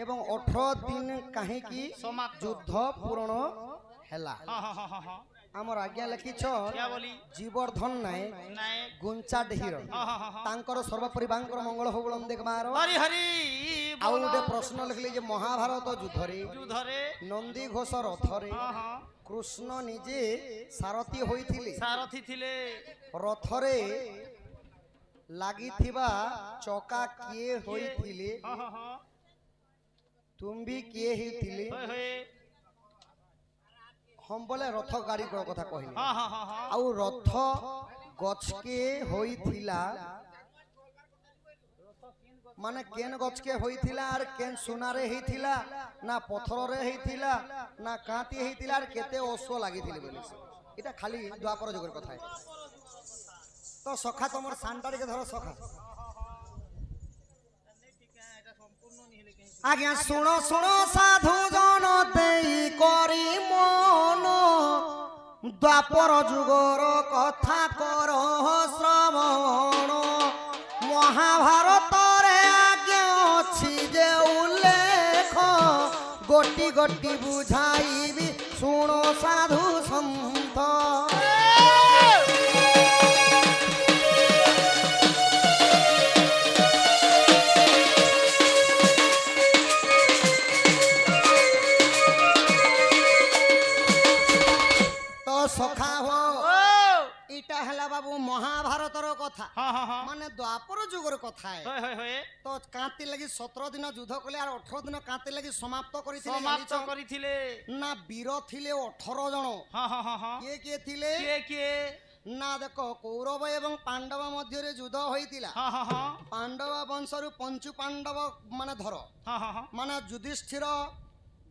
এবং 18 দিন কাহিকি যুদ্ধ পূরণ হেলা আমার আজ্ঞা লিখিছ জীবর্ধন নায়ক গুঞ্চা ডেহির তাঙ্কর সর্বোপরি বাঙ্কর মঙ্গল হবলম দেখবার আউ গোটে প্রশ্ন লিখলি যে মহাভারত যুদ্ধরে নন্দী ঘোষ রথরে কৃষ্ণ নিজে সারথী হইଥିଲେ রথরে লাগিথিবা চকা কিয়ে হইଥିଲେ তুমি কিয়ে হইছিলে हम बोले रथ गाड़ी कथा कहली आउ रथ गछके होइथिला माने केन गछके होइथिला आर केन सोनारे हेथिला ना पत्थर रे हेथिला ना कांती हेथिला आर केते ओसो लागिथिले बोले एटा खाली द्वापर जुगर कथा है तो सखा तमर सांटार के धरो सखा आज्ञा सुनो सुनो साधु जन देई करी मन द्वापर जुगर कथा कर श्रवण महाभारत रे आज्ञा अछि जे उल्लेख गोटी गोटी बुझाईबी सुनो साधु संत सखा हो इटा हला बाबू महाभारतर कथा माने द्वापर जुगर कथा है तो कांति लगी 17 दिन युद्ध कले और 18 दिन कांति लगी समाप्त करिथिले ना वीर थिले 18 जन के थिले ना देखो कौरव एवं पांडव मध्य रे युद्ध होइतिला पांडव वंशरु पंचु पांडव माने धर माने युधिष्ठिर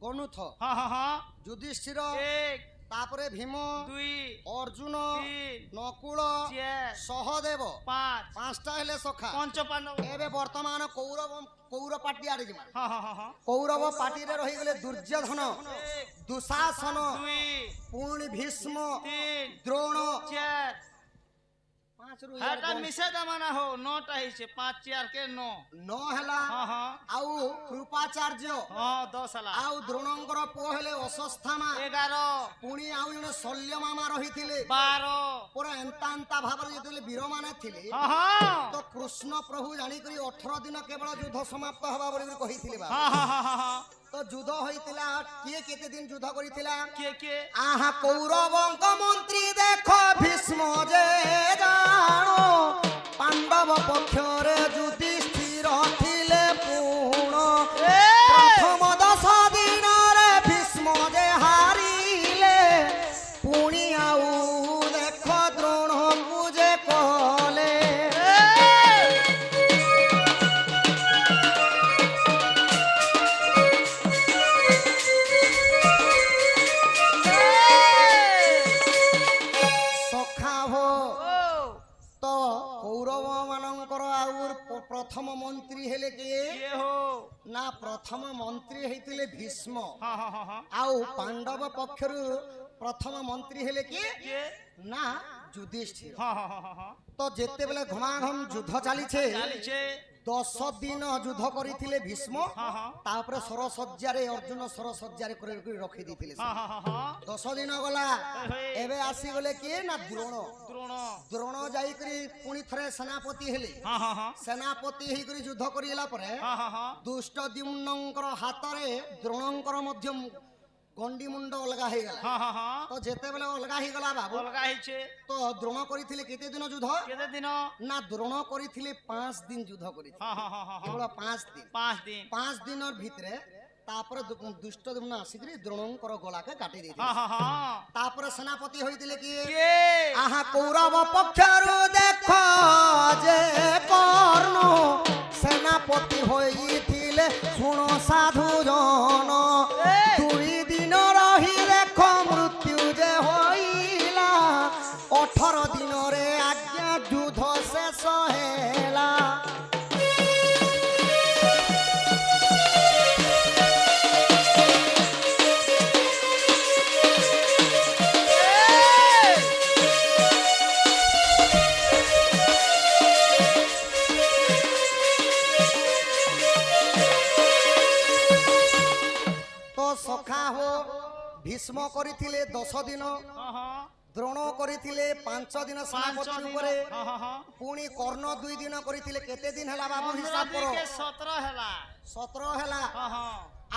गणुथ युधिष्ठिर तापरे भीम 2 अर्जुन 3 नकुल 4 सहदेव 5 पांचटा हेले सखा पंच पांडव एबे वर्तमान कौरव पार्टी आरे जिमा कौरव पार्टी रे रही गेले दुर्योधन दुशासन 2 पूर्ण भीष्म 3 द्रोण 4 हाटा मिसे दमाना हो 9 टा हिसे 5 4 के 9 हला आउ कृपाचार्य 10 हला आउ द्रोणंकर पो हेले अश्वत्थामा 11 पुणी आउ जने शल्य मामा रहिथिले 12 पूरा एंतांता भाबरे जेतले वीर माने थिले तो कृष्ण प्रभु जानि करी 18 दिन केवल युद्ध समाप्त हबा बोली कहिथिले बा तो युद्ध होइतिला के केते दिन युद्ध करितिला के आहा कौरवंक मंत्री देखो भीष्म जे जानो पांडव पक्षरे युधिष्ठिर थिले पूर्ण प्रथम 10 दिन रे भीष्म जे हारिले पुणी आउ देखो द्रोण पूजे कहले प्रथम मंत्री हेले के हो ना प्रथम मंत्री हेतिले भीष्म आउ पांडव पक्षरु प्रथम मंत्री हेले के ना युधिष्ठिर तो जेते बेले घमाघम युद्ध चली छे 10 दिन युद्ध करिथिले भीष्म तापर सरसज्जा रे अर्जुन सरसज्जा रे कर रखि दिथिले 10 दिन गला एबे आसी गले के ना द्रोण जाई करी पुणी थरे सेनापति हेले सेनापति हेई करी युद्ध करिला परे दुष्ट द्युम्नंकर हाथ रे द्रोणंकर मध्य गंडी मुंड अलगा हे गला तो जेते बेले अलगा हे गला बाबू अलगा हिचे तो द्रोण करिथिले केते दिन युद्ध केते दिन ना द्रोण करिथिले 5 दिन युद्ध करिथिले केवल 5 दिन भितरे तापर दुष्ट दुम्न आसिकरी द्रोणंकर गला के काटी देथिले तापर सेनापति होइतिले कि आहा कौरव पक्षरु देखो जे कर्ण सेनापति होइतिले सुनो साधु जन 2 दिन रही देखो मृत्यु जे होइला 18 दिन रे आज्ञा युद्ध शेष हेला ସଖା ହୋ ଭୀଷ୍ମ କରିଥିଲେ 10 ଦିନ, ଦ୍ରୋଣ କରିଥିଲେ 5 ଦିନ ସେନାପତି ଉପରେ, ପୁଣି କର୍ଣ୍ଣ 2 ଦିନ କରିଥିଲେ। କେତେ ଦିନ ହେଲା ବାବୁ ହିସାବ କର? 17 ହେଲା।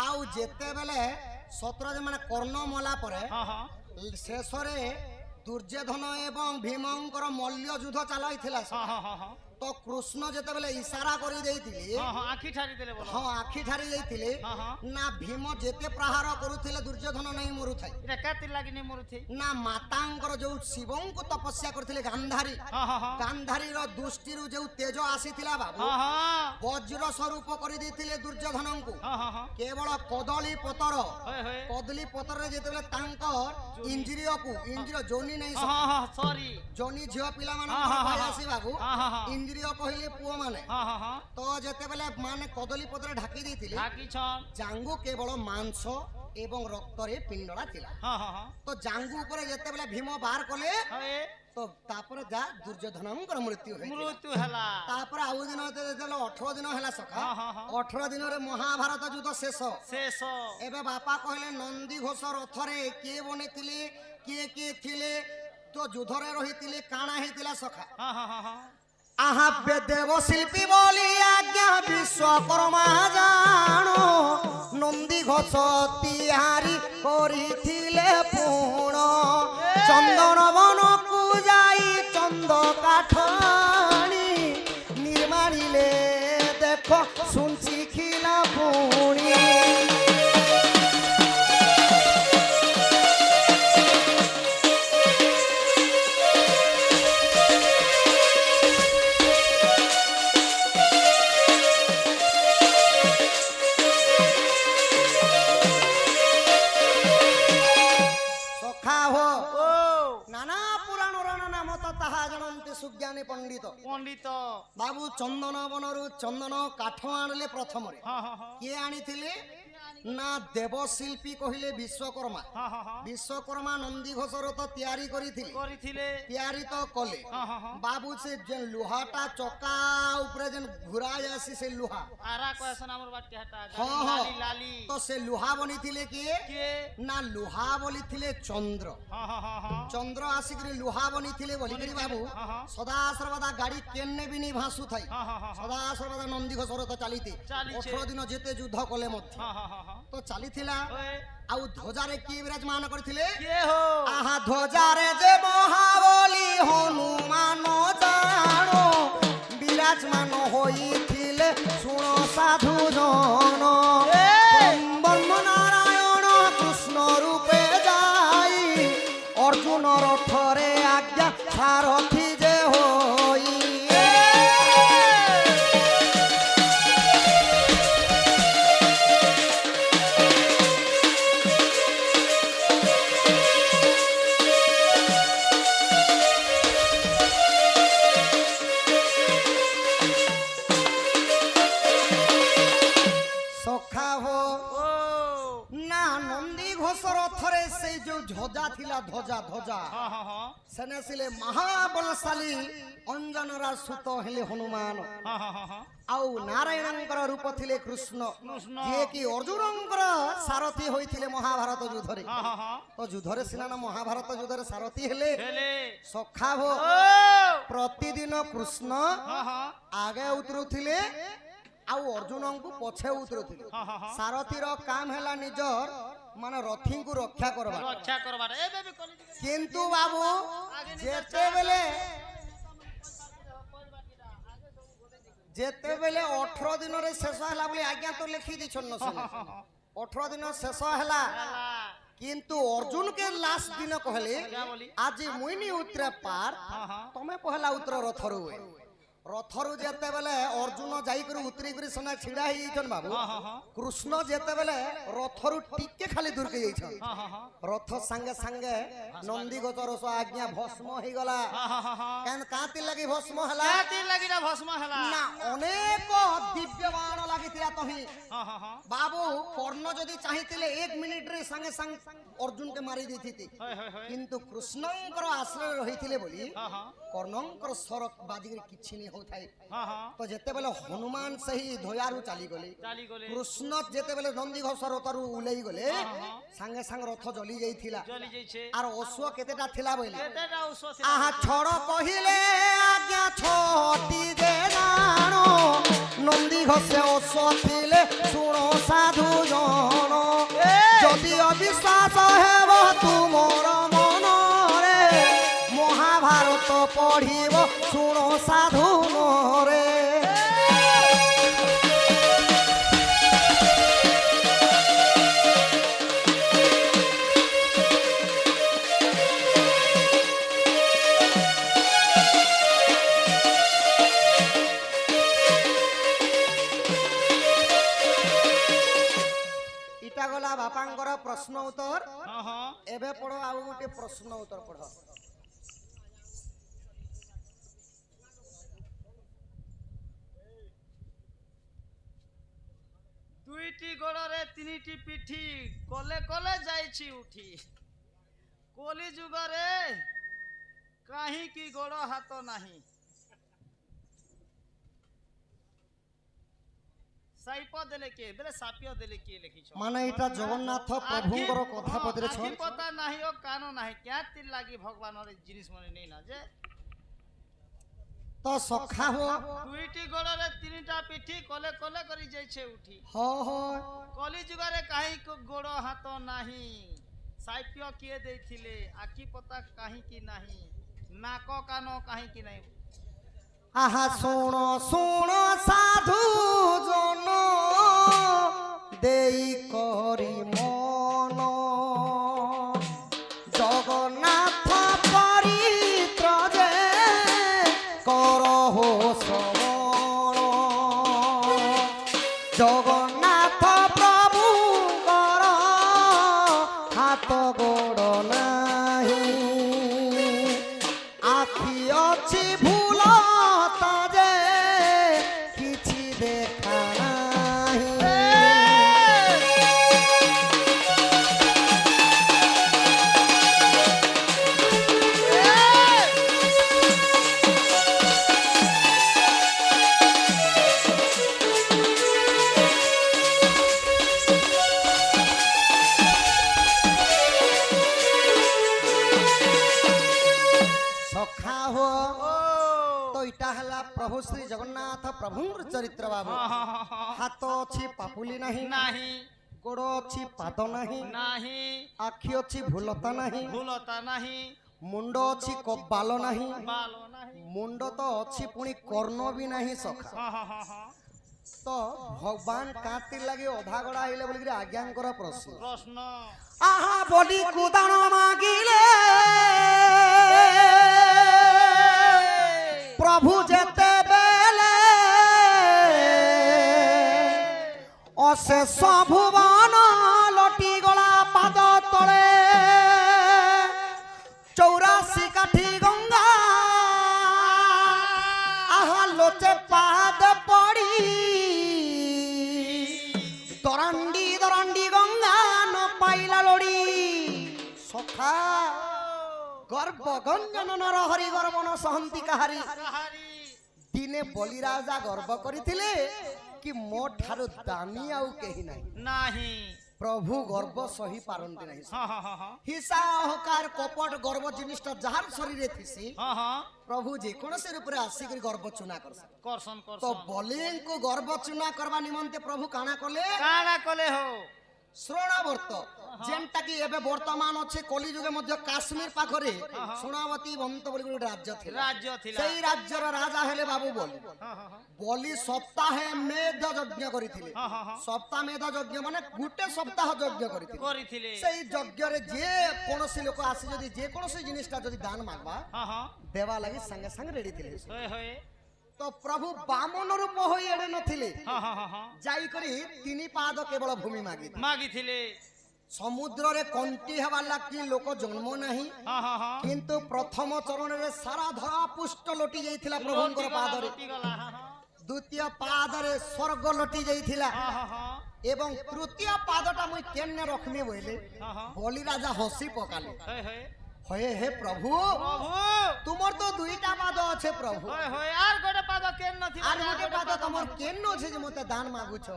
ଆଉ ଯେତେବେଳେ 17 ମାନେ କର୍ଣ୍ଣ ମଲା ପରେ ଶେଷରେ ଦୁର୍ଯ୍ୟୋଧନ ଏବଂ ଭୀମଙ୍କର ମଲ୍ଲ ଯୁଦ୍ଧ ଚାଲାଇଥିଲା। तो कृष्ण जेतेबेले इशारा करी देइथिले आखि ठारी देले बोलो हां आखि ठारी देइथिले ना भीम जेते प्रहार करूथिले दुर्योधन नहीं मरुथाई एटा काति लागि नहीं मरुथाई ना मातांकर जो शिवं को तपस्या करथिले गांधारी गांधारी रो दृष्टि रु जो तेज आसीथिला बाबू वज्र स्वरूप करी देइथिले दुर्योधन को केवल कदली पतर रे जेतेबेले तांकर इंद्रिय को इंद्रिय जोनी नहीं सॉरी जोनी झियो पिला मान आसी बाबू इंद्रिय कहले पुओ माने तो जेते बेले माने कदली पत्र ढाकी देथिले जांगू केवल मांस एवं रक्त रे पिंडला थिला तो जांगू ऊपर जेते बेले भीम बाहर कले तो तापर जा दुर्योधनकर मृत्यु हला तापर आउ दिन देले 18 दिन हला सखा 18 दिन रे महाभारत युद्ध शेष एबे बापा कहले नंदी घोष रथ रे के बनेथिले के थिले तो युद्ध रे रहिथिले काना हेतिला सखा आहा देव शिल्पी बोली आज्ञा विश्वकर्मा जानो नंदी घोष तिहारी करिथिले पूर्ण चंदन वन को जाई चंद काठनी निर्माणिले देखो सुनची खिला पुणी सुज्ञानी पंडित बाबू चंदन बनरु चंदन काठ आनले प्रथम रे के आनी थिले ना देवशिल्पी कहिले विश्वकर्मा नंदी घोष रथ तैयारी करिथिले तैयारी तो कले बाबू से जे लोहाटा चक्का ऊपर जे घुराय आसी से लोहा आरा कहसन हमर बाटे हटा लाली तो से लोहा बनिथिले के ना लोहा बलिथिले चंद्र आसी करी लोहा बनिथिले बोली करी बाबू सदा सर्वदा गाड़ी केन्ने भी नहीं भासु थाई सदा सर्वदा नंदी घोष रथ चलीते 18 दिन जेते युद्ध कले मध्य तो चली थिला आउ ध्वजारे की विराजमान करथिले के हो आहा ध्वजारे जे महाबली हनुमान जानो विराजमान होइथिले सुनो साधु जन ब्रह्म नारायण कृष्ण रूपे जाई अर्जुन रथरे आज्ञा सारथी जे होई ध्वजा थिला ध्वजा सेने सिले महाबलशाली अंजनरा सुत हेले हनुमान आउ नारायणंकर रूप थिले कृष्ण जे कि अर्जुनंकर सारथी होइथिले महाभारत युद्ध रे तो युद्ध रे सिना महाभारत युद्ध रे सारथी हेले सखा हो प्रतिदिन कृष्ण आगे उतरुथिले आउ अर्जुन को पछे उतरुथिले सारथी रो काम हैला निजर माने रथी को रक्षा करबा एबे भी किंतु बाबू जेते बेले 18 दिन रे शेष हला बोली आज्ञा तो लिखी दी छन 18 दिन शेष हला किंतु अर्जुन के लास्ट दिन कहले आज मुइनी उतरे पार तमे पहला उतर रथरु रथरु जेते बेले अर्जुन जाई कर उतरी कर सना छिड़ा ही जन बाबू कृष्ण जेते बेले रथरु टिके खाली दूर के जाई रथ संगे संगे नंदी गोचर सो आज्ञा भस्म हे गला कान काती लागि भस्म हला काती लागि ना भस्म हला ना अनेक दिव्य बाण लागितिला तही बाबू कर्ण जदी चाहितिले 1 मिनिट रे संगे संग अर्जुन के मारी देथिति किंतु कृष्णंकर आश्रय रहितिले बोली कर्णंकर सरक बाजी किछि नि होथाय तो जेते बेले हनुमान सही धोयारु चाली गले कृष्ण जेते बेले नंदी घोषर उतरु उलेई गले संगे संग रथ जली जाईथिला आर ओसो केतेटा थिला बोले आहा छोड़ कहिले आज्ञा छोटी दे जानो नंदी घोषे ओसो थिले सुनो साधु जनो जदि अविश्वास हेबो तुमोर मनरे महाभारत पढ़िबो सुनो साधु मोरे इटा गला बापांकर प्रश्न उत्तर एबे पढ़ो आउ गोटे प्रश्न उत्तर पढ़ो दुईटी गोड़े तीनिटी पिठी कले कले जाइछि उठी कली जुगरे कहीं की गोड़ हाथ नहीं साइप देले के बेले सापियो देले के लिखि छ माने इटा जगन्नाथ प्रभुଙ୍କର କଥା ପଦରେ छ पता नाही ओ कानो नाही क्या तिर लागी भगवान रे जिनिस मने नै ना जे तो सखा हो दुईटी गोड़े तीनटा पिठी कले कले करी जाय छे उठी हो हो कली जुगरे काहे को गोड़ हाथ नाही साइपियो किए देथिले आखी पता काहे की नाही नाको कानो काहे की नाही आहा सुनो सुनो साधु जन देई करी मन जगन्नाथ परित्र जे करहो श्रवण जगन्नाथ प्रभु कर हाथ गोड़ नाही आखि अछि भूल ताजे किछि देखा नाही सखा हो तो इटा हला प्रभु श्री जगन्नाथ प्रभुर चरित्र बाबू हाथ अछि पापुली नहीं नाही गोड़ अछि पाद नहीं नाही आखि अछि भूलता नहीं भूलता नाही मुंड अछि बाल नहीं बालो नाही मुंड तो अछि पुणी कर्ण भी नहीं सखा तो भगवान काती लगे अधा गड़ा आइले बोली आज्ञांकर प्रश्न प्रश्न आहा बोली कुदान मागिले प्रभु जेते बेले अशेष भुवन लटी गला पाद तले 84 काठी गंगा आहा लोचे पाद पड़ी दरांडी दरांडी गंगा न पाइला लोड़ी सखा गर्भ गंजन नर हरि गर्वन सहंती कहारी दिने बलि राजा गर्व करिथिले कि मो ठारो दामी आउ केही नाही प्रभु गर्व सही पारंती नाही हिंसा अहंकार कपट गर्व जिनिसटा जहार शरीर रे थिसी प्रभु जे कोन से ऊपर आसी कर गर्व चुना करसन तो बलिं को गर्व चुना करबा निमंते प्रभु काना कले हो श्रोणावर्त जेनटा कि एबे वर्तमान अछि कली जुगे मध्य काश्मीर पाखरे सोनावती बंत बोली गोटे राज्य थिला सेही राज्यर राजा हेले बाबू बलि सप्ताहे मेध यज्ञ करिथिले सप्ताह मेध यज्ञ माने गुटे सप्ताह यज्ञ करिथिले सेही यज्ञ रे जे कोनोसी लोक आसी जदी जे कोनोसी जिनिसटा जदी दान मागबा देवा लागि संगे संग रेडी थिले तो प्रभु बामन रूप होई एडे नथिले जाई करी 3 पाद केवल भूमि मागी थिले समुद्र रे कंटी हवा लागी लोक जन्म नाही किंतु प्रथम चरण रे सारा धरा पुष्ट लोटी जाईथिला प्रभुंकर पाद रे द्वितीय पाद रे स्वर्ग लोटी जाईथिला एवं तृतीय पादटा मुई केन्ने रखमी बोले बलि राजा हसी पकाले হয়ে হে প্রভু প্রভু তোমার তো দুইটা পাদ আছে প্রভু হয় হয় আর গোটে পাদ কেন নথি আর গোটে পাদ তোমার কেন আছে যে মতে দান মাগুছ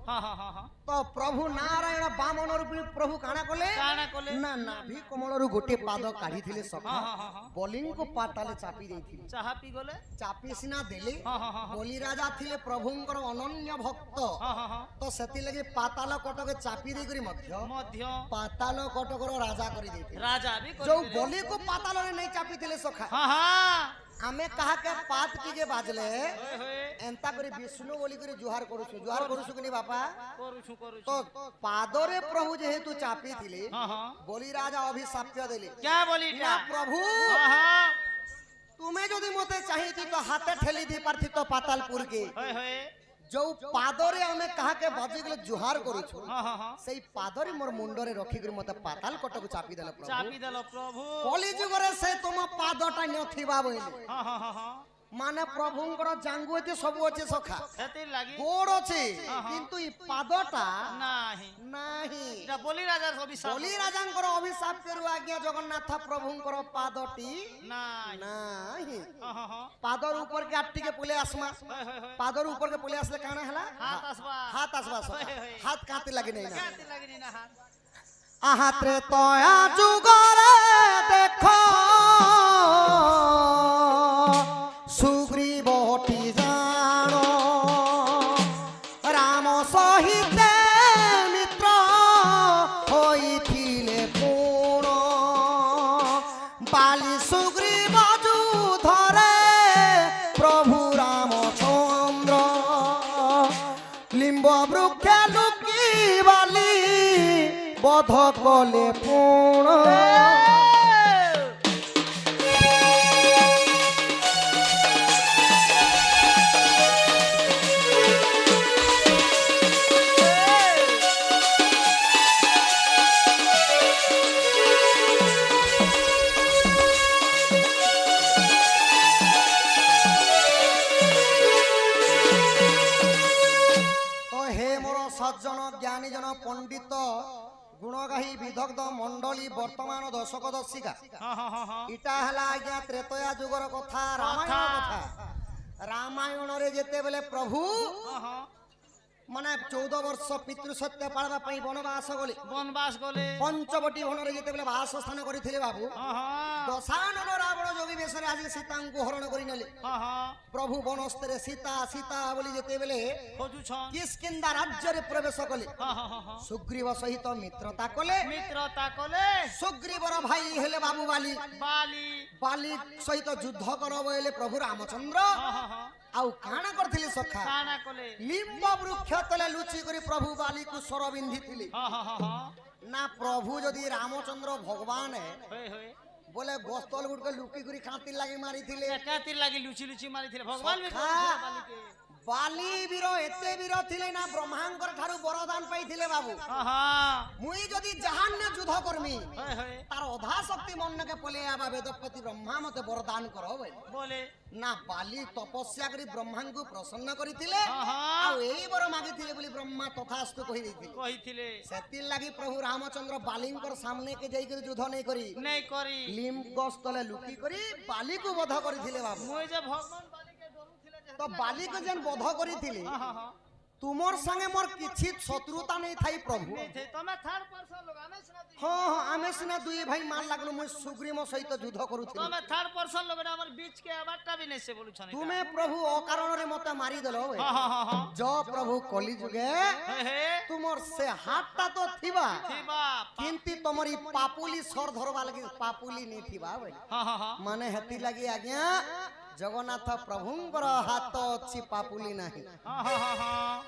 হ্যাঁ হ্যাঁ হ্যাঁ তো প্রভু নারায়ণ বামন রূপী প্রভু কাଣା কলে কাଣା কলে না নাভি কমলରୁ গোটে পাদ কাঢ়িଥିଲେ ସଖା ହଁ, ହଁ, ହଁ। ବଲିଙ୍କୁ ପାତାଳେ ଚାପି ଦେଇଥିଲେ ଚାହା ପି ଗଲେ ଚାପି ସିନା ଦେଲେ ହଁ ହଁ ହଁ ବଲି ରାଜା ଥିଲେ ପ୍ରଭୁଙ୍କର ଅନନ୍ୟ ଭକ୍ତ ହଁ ହଁ ହଁ ତ ସେଥିଲାଗି ପାତାଳ କଟକ ଚାପି ଦେଇକରି ମଧ୍ୟ ପାତାଳ କଟକର ରାଜା କରି ଦେଇଥିଲେ ରାଜା ବି ଯୋଉ କରିଥିଲେ ବଲିକୁ ପାତାଳରେ ନେଇ ଚାପିଥିଲେ ସଖା ହଁ ହଁ ଆମେ କାହାକେ ପାତ ଟିକେ ବାଜଲେ ହୋଏ ହୋଏ ଏନ୍ତା କରି ବିଷ୍ଣୁ ବୋଲି କରି ଜୁହାର କରୁଛୁ କି ନି ବାପା କରୁଛୁ କରୁଛୁ ତ ପାଦରେ ପ୍ରଭୁ ଯେହେତୁ ଚାପିଥିଲେ ହଁ ହଁ বলি রাজা অভিশাপ্য দিলে क्या बोली না প্রভু हाँ हाँ তুমি যদি মতে চাহিতি তো হাতে ঠেলি দি পারতি তো পাতালপুর কে होए होए जो পাদরে আমি কাহাকে বাজি গলে জুহার করুଛୁ हाँ हाँ हाँ সেই পাদরে মোর মুন্ডরে রখি করে মতে পাতাল কটক চাপি দেলে প্রভু चापी देलो प्रभु কলি যুগরে সে তোম পাদটা নথিবা বইলে हाँ हाँ हाँ हाँ মানে প্রভুঙ্কর জাঙ্গু আছে সবু আছে সখা এতে লাগি গোড় আছে কিন্তু এই পাদটা नाही নাহি এটা বলি রাজার অভিশাপ বলি রাজাঙ্কর অভিশাপ করু আজ্ঞা জগন্নাথ প্রভুঙ্কর পাদটি নাই নাহি हाँ हाँ हाँ পাদর উপর কে আটটিকে পলে আসমা होए होए होए পাদর উপর কে পলে আসলে কানা হেলা हाथ आसबा হাত আসবা সখা হাত কাঁতে লাগি নাই না काती লাগি না হাত আহাত্রে তয়া যুগরে দেখো সুগ্রীবটি জানো রাম সহিতে মিত্র হইছিলে পুণ বালি সুগ্রীব যুধরে প্রভু রামচন্দ্র লিম্ব বৃক্ষে লুকি বালি বধ কলে পুণ তো হে মোর সজ্জন জ্ঞানী জন পণ্ডিত গুণগাহী বিদগ্ধ মন্ডলী বর্তমান দশক দশিকা हाँ हाँ हाँ हाँ ইটা হেলা আজ্ঞা ত্রেতয়া যুগর কথা রামায়ণ কথা রামায়ণরে যেতেবেলে প্রভু हाँ हाँ মানে 14 বর্ষ পিতৃ সত্য পালবা পাই বনবাস গলে বনবাস গলে পঞ্চবটি বনরে যেতেবেলে বাসস্থান করিଥିଲେ বাবু हाँ हाँ দশানন রাবণ যোগী বেশরে আজ সীতাঙ্কু হরণ করি নেলে हाँ हाँ প্রভু বনস্তরে সীতা সীতা বলি যেতেবেলে खोजुछन কিষ্কিন্ধা রাজ্যরে প্রবেশ কলে हाँ हाँ हाँ हाँ সুগ্রীব সহিত মিত্রতা কলে মিত্রতা কলে সুগ্রীবর ভাই হেলে বাবু বালি বালি বালি সহিত যুদ্ধ করব বলে প্রভু রামচন্দ্র हाँ हाँ हाँ আউ কাଣା করଥିଲେ সখা কানা কলে লিম্ব বৃক্ষ তলে লুচি করে প্রভু বালিকু স্বর বিন্ধিଥିଲେ हाँ हाँ हाँ हाँ না প্রভু যদি রামচন্দ্র ভগবান होए होए বলে গস্তল গুড়কে লুকি করে খাতির লাগি মারিଥିଲେ একাতির লাগি লুচি লুচি মারিଥିଲେ ভগবান भी সখা। করেছিল বালিকে বালি বীর এতে বীর থিলে না ব্রহ্মাঙ্কর ঠারু বরদান পাইଥିଲେ বাবু हाँ हाँ মুই যদি জাহান্নে যুদ্ধ করমি होए होए তার অধা শক্তি মনকে পলে আবা বেদপতি ব্রহ্মা মতে বরদান করো বলে बोले না বালি তপস্যা করি ব্রহ্মাঙ্কু প্রসন্ন করিଥିଲେ हाँ हाँ ଆଉ ଏଇ ବର ମାଗିଥିଲେ ବୋଲି ବ୍ରହ୍ମା ତଥାସ୍ତୁ କହି ଦେଇଥିଲେ কহিଥିଲେ ସେଥିର ଲାଗି ପ୍ରଭୁ ରାମଚନ୍ଦ୍ର ବାଲିଙ୍କର ସାମ୍ନେ କେ ଯାଇକରି ଯୁଦ୍ଧ ନେଇ କରି नहीं करी ଲିମ୍ ଗଛ ତଳେ ଲୁକି କରି ବାଲିକୁ ବଧ କରିଥିଲେ ବାବୁ মুই যে ভগবান বালিকে ডরুছিলে যে ତ ବାଲିକୁ ଯେନ୍ ବଧ କରିଥିଲେ हाँ हाँ हाँ ତୁମର ସାଙ୍ଗେ ମୋର କିଛି ଶତ୍ରୁତା ନେଇ ଥାଇ ପ୍ରଭୁ नहीं थे तो मैं थर्ड पर्सन लोग हमें सुना दी ହଁ ହଁ ଆମେ ସିନା ଦୁଇ ଭାଇ ମାର ଲାଗଲୁ ମୁଇଁ ସୁଗ୍ରୀମ ସହିତ ଯୁଦ୍ଧ तो କରୁଥିଲି मैं थर्ड पर्सन लोग हमर बीच के आवाजटा भी नहीं से बोलू छने ତୁମେ ପ୍ରଭୁ ଅକାରଣରେ ମତେ ମାରିଦେଲ ବେ। हाँ हाँ हाँ हाँ ଜ ପ୍ରଭୁ କଲି ଯୁଗେ हे हे ତୁମର ସେ ହାତଟା ତ ଥିବା थी बाप কিন্তু তোমার পাপুলি সর ধরবা লাগি পাপুলি নেই থিবা ভাই हाँ हाँ हाँ মানে হেতি লাগি আজ্ঞা জগন্নাথ প্রভুঙ্কর হাত অছি পাপুলি নাহি हाँ हाँ हाँ हाँ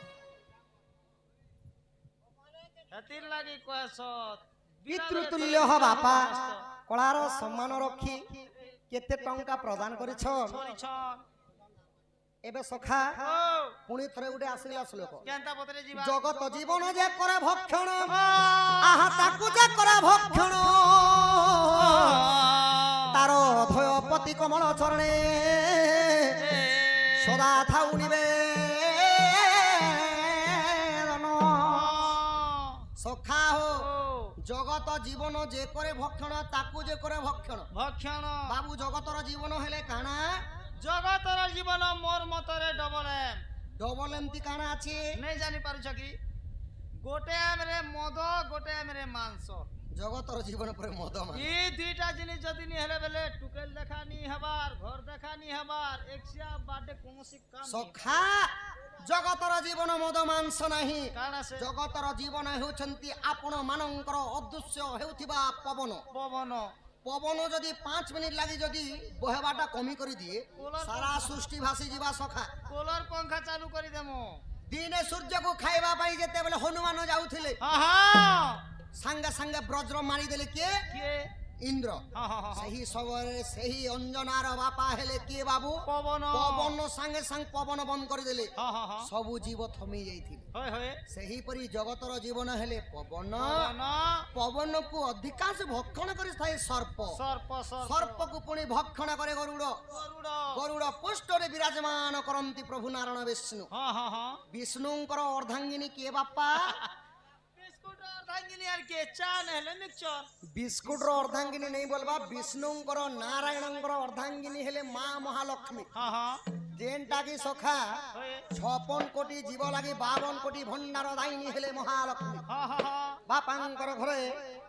हतिर लागी कह सत পিতৃতুল্য হ বাপা কলার সম্মান রক্ষি কেতে টঙ্কা প্রদান করিছ छोरी छन এবে সখা ओ পুনি থরে গুটে আসিলা শ্লোক केनता पतरे जीवा জগত জীবন যে করে ভক্ষণ আহা তাকু যে করে ভক্ষণ তার অধয় পতি কমল চরণে সদা থাউ নিবেদন সখা হো জগত জীবন যে করে ভক্ষণ তাকু যে করে ভক্ষণ ভক্ষণ বাবু জগতর জীবন হেলে কানা জগতর জীবন মোর মতরে ডবল এম ডবল এমতি কানা আছে নেই জানি পারুছ কি গোটে এমরে মদ গোটে এমরে মাংস জগতর জীবন পরে মদ মান এই দুইটা জিনিস যদি নি হেলে বেলে টুকেল দেখা নি হবার ঘর দেখা নি হবার একশিয়া বার্থডে কোনসি কাম সখা জগতর জীবন মদ মাংস ନାହିଁ কারণ আছে জগতর জীবন ହେଉଛନ୍ତି ଆପଣ ମାନଙ୍କର ଅଦୃଶ୍ୟ ହେଉଥିବା ପବନ পবন ପବନ ଯଦି 5 ମିନିଟ ଲାଗି ଯଦି ବହେବାଟା କମି କରି ଦିଏ ସାରା ସୃଷ୍ଟି ଭାସି ଯିବା ସଖା কোলর পঙ্খা চালু করে দেমু ଦିନେ ସୂର୍ଯ୍ୟକୁ ଖାଇବା ପାଇଁ ଯେତେବେଳେ ହନୁମାନ ଯାଉଥିଲେ হ্যাঁ ସାଙ୍ଗେ ସାଙ୍ଗେ ବଜ୍ର ମାରିଦେଲେ କିଏ কে ଇନ୍ଦ୍ର হ্যাঁ ସେହି ସମୟରେ ସେହି ଅଞ୍ଜନାର ବାପା ହେଲେ କିଏ ବାବୁ পবন ପବନ ସାଙ୍ଗେ ସାଙ୍ଗେ ପବନ ବନ୍ଦ କରିଦେଲେ হ্যাঁ ସବୁ ଜୀବ ଥମି ଯାଇଥିଲେ হয় হয় ସେହିପରି ଜଗତର ଜୀବନ ହେଲେ ପବନ পবন ପବନକୁ ଅଧିକାଂଶ ଭକ୍ଷଣ କରିଥାଏ ସର୍ପ সর্প সর্প ସର୍ପକୁ ପୁଣି ଭକ୍ଷଣ କରେ ଗରୁଡ଼ গরুড় ଗରୁଡ଼ ପୃଷ୍ଠରେ ବିରାଜମାନ କରନ୍ତି ପ୍ରଭୁ ନାରାୟଣ ବିଷ୍ଣୁ হ্যাঁ ବିଷ୍ଣୁଙ୍କର ଅର୍ଦ୍ଧାଙ୍ଗିନୀ କିଏ ବାପା বিস্কুট আর ধাঙ্গিনি আর কে চা নেলে মিক্সচর ବିସ୍କୁଟର ଅର୍ଦ୍ଧାଙ୍ଗିନୀ ନେଇ ବୋଲବା ବିଷ୍ଣୁଙ୍କର ନାରାୟଣଙ୍କର ଅର୍ଦ୍ଧାଙ୍ଗିନୀ ହେଲେ ମା ମହାଲକ୍ଷ୍ମୀ হ্যাঁ ଯେନ୍ଟା କି ସଖା হয় 56 କୋଟି ଜୀବ ଲାଗି 52 କୋଟି ଭଣ୍ଡାର ଦାଇନୀ ହେଲେ ମହାଲକ୍ଷ୍ମୀ হ্যাঁ ବାପାଙ୍କର ଘରେ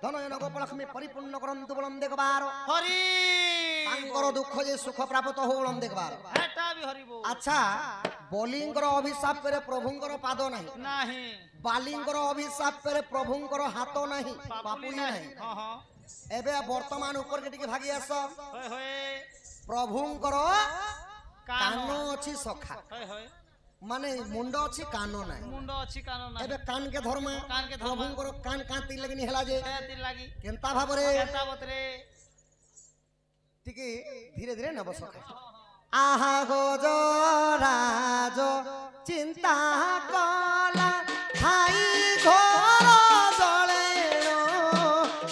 ଧନୟନ ଗୋପଲକ୍ଷ୍ମୀ ପରିପୂର୍ଣ୍ଣ କରନ୍ତୁ ବୋଲମ ଦେଖବାର হরি ତାଙ୍କର ଦୁଃଖ ଯେ ସୁଖ ପ୍ରାପ୍ତ ହଉ ବୋଲମ ଦେଖବାର এটা বি হরিব ଆଚ୍ଛା ବଲିଙ୍କର ଅଭିଶାପରେ ପ୍ରଭୁଙ୍କର ପାଦ ନାହିଁ নাহি ବାଲିଙ୍କର ଅଭିଶାପରେ ପ୍ରଭୁଙ୍କର ହାତ ନାହିଁ ପାପୁଲି ନାହିଁ হ্যাঁ ଏବେ ବର୍ତ୍ତମାନ ଉପରକେ ଟିକେ ଭାଗି ଆସ হয় হয় ପ୍ରଭୁଙ୍କର কান କାନ ଅଛି ସଖା হয় হয় ମାନେ ମୁଣ୍ଡ ଅଛି କାନ ନାହିଁ মুন্ড অছি কান না ଏବେ କାନକେ ଧର୍ମା কানকে ধর্ম ପ୍ରଭୁଙ୍କର କାନ କାନ୍ତି ଲାଗିନି ହେଲା ଯେ ছেতি লাগি କେନ୍ତା ଭାବରେ কেতা বতরে ଟିକେ ଧୀରେ ଧୀରେ ନବ ସଖା ଆହା ଗଜରାଜ ଚିନ୍ତା କଲା ଥାଇ ଘର ଜଳେଣ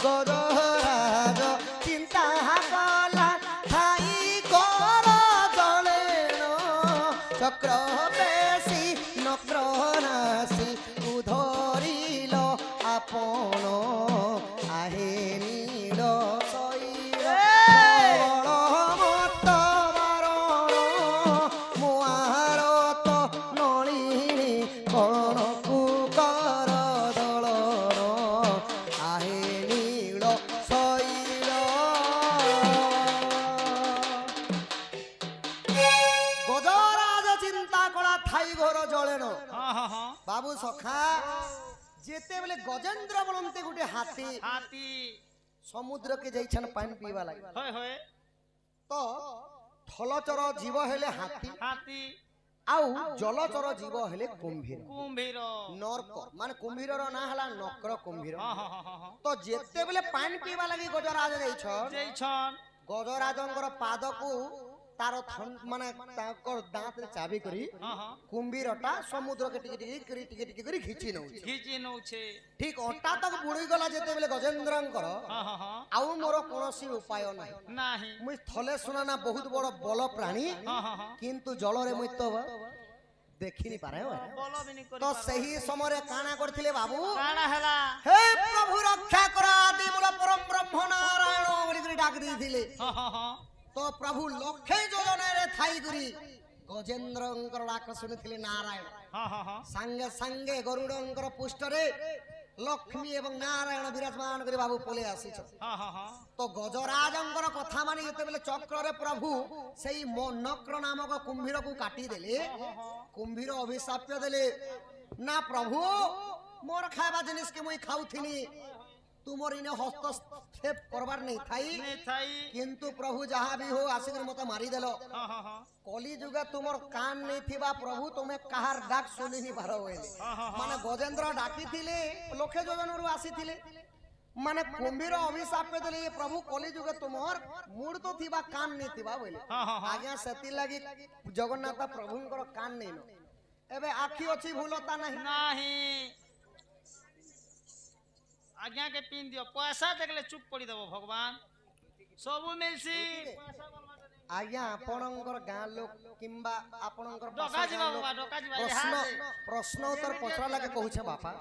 ଗଜରାଜ ଚିନ୍ତା କଲା ଥାଇ ଘର ଜଳେଣ ଚକ୍ର ବେଶୀ ନକ୍ର ନାଶୀ ଉଧରିଲ ଆପଣ ଆହେ ନୀଳ ଶୈଳ ମତ ବାରଣ ମୁଆର ତ ନଳିନୀ କଣକୁ କର ଦଳନ ଆହେ ନୀଳ ଶୈଳ ଗଜରାଜ ଚିନ୍ତା କଳା ଥାଇ ଘର ଜଳେନ হ্যাঁ ବାବୁ ସଖା ଯେତେବେଳେ ଗଜେନ୍ଦ୍ର ବୋଲନ୍ତି ଗୋଟେ ହାତୀ হাতি ସମୁଦ୍ରକେ ଯାଇଛନ୍ ପାଣି ପିଇବା ଲାଗି হয় হয় ତ ଥଲଚର ଜୀବ ହେଲେ ହାତୀ হাতি ଆଉ ଜଲଚର ଜୀବ ହେଲେ କୁମ୍ଭୀର কুম্ভীর ନର୍କ ମାନେ କୁମ୍ଭୀରର ନାଁ ହେଲା ନକ୍ର କୁମ୍ଭୀର হ্যাঁ ତ ଯେତେବେଳେ ପାଣି ପିଇବା ଲାଗି ଗଜରାଜ ଯାଇଛନ୍ যেইছন ଗଜରାଜଙ୍କର ପାଦକୁ ତାର ମାନେ ତାଙ୍କର ଦାନ୍ତରେ ଚାବି କରି হ্যাঁ କୁମ୍ଭୀରଟା ସମୁଦ୍ରକେ ଟିକେ କରି ଘିଚି ନଉଛି ঘিচি নউছে ଠିକ ଅଣ୍ଟା ତକ ବୁଡି ଗଲା ଯେତେବେଳେ ଗଜେନ୍ଦ୍ରଙ୍କର হ্যাঁ ଆଉ ମୋର କୌଣସି ଉପାୟ ନାହିଁ নাহি ମୁଇଁ ଥଲେ ଶୁଣା ନା ବହୁତ ବଡ ବଲ ପ୍ରାଣୀ হ্যাঁ କିନ୍ତୁ ଜଳରେ ମୁଇଁ ତ ଦେଖିନି ପାରେ বল বিনি করি ତ ସେହି ସମୟରେ କାଣା କରିଥିଲେ ବାବୁ কাଣା হেলা ହେ ପ୍ରଭୁ ରକ୍ଷା କର ଆଦି ମୂଳ ପରମ ବ୍ରହ୍ମ ନାରାୟଣ ବୋଲିକରି ଡାକ ଦେଇଥିଲେ হ্যাঁ ତ ପ୍ରଭୁ ଲକ୍ଷେ ଯୋଜନାରେ ଥାଇକରି ଗଜେନ୍ଦ୍ରଙ୍କର ଡାକ ଶୁଣିଥିଲେ ନାରାୟଣ হ্যাঁ ସାଙ୍ଗେ ସାଙ୍ଗେ ଗରୁଡଙ୍କର ପୃଷ୍ଠରେ ଲକ୍ଷ୍ମୀ ଏବଂ ନାରାୟଣ ବିରାଜମାନ କରି ବାବୁ ପଳେଇ ଆସିଛ হ্যাঁ ତ ଗଜରାଜଙ୍କର କଥା ମାନି ଯେତେବେଳେ ଚକ୍ରରେ ପ୍ରଭୁ ସେଇ ନକ୍ର ନାମକ କୁମ୍ଭୀରକୁ କାଟିଦେଲେ କୁମ୍ଭୀର ଅଭିଶାପ ଦେଲେ ନା ପ୍ରଭୁ ମୋର ଖାଇବା ଜିନିଷକେ ମୁଇଁ ଖାଉଥିନି ତୁମର ଇନେ ହସ୍ତକ୍ଷେପ କରବାର ନେଇ ଥାଇ নেই থাই କିନ୍ତୁ ପ୍ରଭୁ ଯାହା ବି ହଉ ଆସିକରି ମତେ ମାରିଦେଲ হ্যাঁ କଲି ଯୁগে ତୁମର କାନ ନେଇଥିବା ପ୍ରଭୁ ତୁମେ କାହାର ଡାକ ଶୁଣିନି ପାର ବୋଇଲେ ମାନେ ଗଜେନ୍ଦ୍ର ଡାକିଥିଲେ ଲକ୍ଷେ ଯୋଜନାରୁ ଆସିଥିଲେ ମାନେ କୁମ୍ଭୀର ଅଭିଶାପ ଦେଲେ ପ୍ରଭୁ କଲି ଯୁগে ତୁମର ମୁଡ ତ ଥିବା କାନ ନେଇଥିବା ବୋଇଲେ ଆଜ୍ଞା ସେଥିଲାଗି ଜଗନ୍ନାଥ ପ୍ରଭୁଙ୍କର କାନ ନେଇନ ଏବେ ଆଖି ଅଛି ଭୁଲତା ନାହିଁ নাহি আজ্ঞা কে পিন দিও পয়সা দেখলে চুপ পড়ি দেব ভগবান সবু মিলছি ଆଜ୍ଞା ଆପଣଙ୍କର ଗାଁ ଲୋକ କିମ୍ବା ଆପଣଙ୍କର ଡକା ଯିବା ବାବା ଡକା ଯିବା ପ୍ରଶ୍ନ ଉତ୍ତର ପଚରା ଲାଗେ କହୁଛେ ବାପା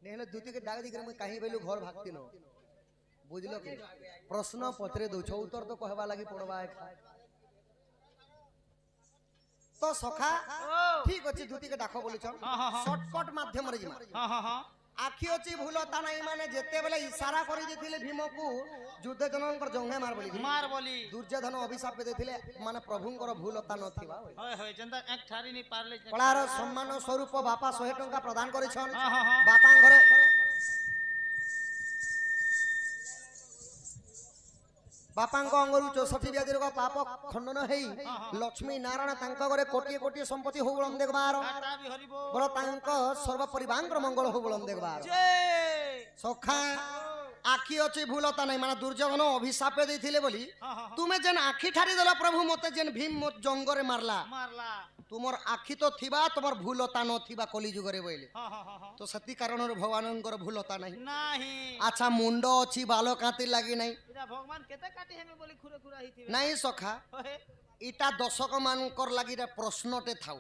नेहले दूती के डाक दिकर मैं कहीं बेलु घर भागती न बुझलो कि प्रश्न पचरे दउछ उत्तर तो कहबा लागि पड़बा है तो सखा ठीक अछि दूती के डाको बोली छन शॉर्टकट माध्यम रे जिमा हां हां हां आखि अछि भूलता नाही माने जेते बेले इशारा करि देथिले भीम को युद्ध जनकर जंगे मार बोली दुर्योधन अभिशाप देथिले माने प्रभुंकर भूलता नथिबा होय होय जंदा एक ठारी नि पारले पळार सम्मान स्वरूप बापा 100 टंका प्रदान करि छन बापा घरे बापांको अंगरु 64 व्याधिर को पाप खंडन हेई लक्ष्मी नारायण तांको घरे कोटी कोटी संपत्ति हो बोलम देखबार बोलो तांको सर्व परिवार मंगल हो बोलम देखबार सखा आखि अछि भूलता नै माने दुर्योधन अभिशाप देथिले बोली तुमे जेन आखि ठारी देला प्रभु मते जेन भीम मत जंगरे मारला तुमर आखि तो थिबा तुमर भूलता न थिबा कली जुगरे बोले तो सती कारण भगवानंकर भूलता नहीं अच्छा मुंडो अछि बालो काती लागि नहीं भगवान केते काटी हेमे बोली खुरे खुरा हिथिबे नहीं सखा इटा दर्शक मानकर लागि प्रश्नटे थाउ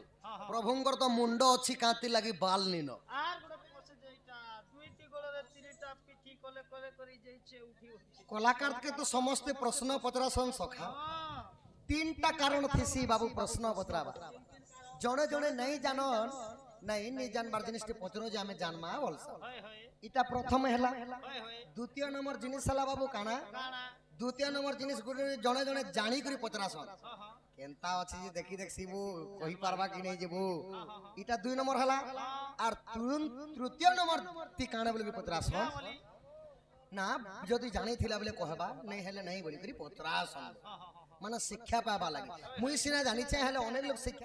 प्रभुंकर तो मुंडो अछि काती लागि बाल निनो आर गोटे पसे जेइटा दुईटी गोड़े तीनटा पिठी कोले कोले करी जेइछे उठी कलाकार के तो समस्त प्रश्न पचरासन सखा तीनटा कारण थिसी बाबू प्रश्न पचराबा जणे जणे नहीं जानन नहीं नहीं जानबार जिनिस पचरो जे हमें जानमा बोलसा इटा प्रथम हेला द्वितीय नंबर जिनिस हला बाबू काना द्वितीय नंबर जिनिस जणे जणे जानी करी पचरासन केनता अछि जे देखि देख सिबू कहि पारबा कि नहीं जेबू इटा 2 नंबर हला और तृतीय नंबर ती काना बोली पचरासन ना जदी जानी थिला बोले कहबा नहीं हेले नहीं बोली करी पचरासन माने शिक्षा पाबा लागि मुई सिना जानि छै हेले अनेक लोग शिक्षा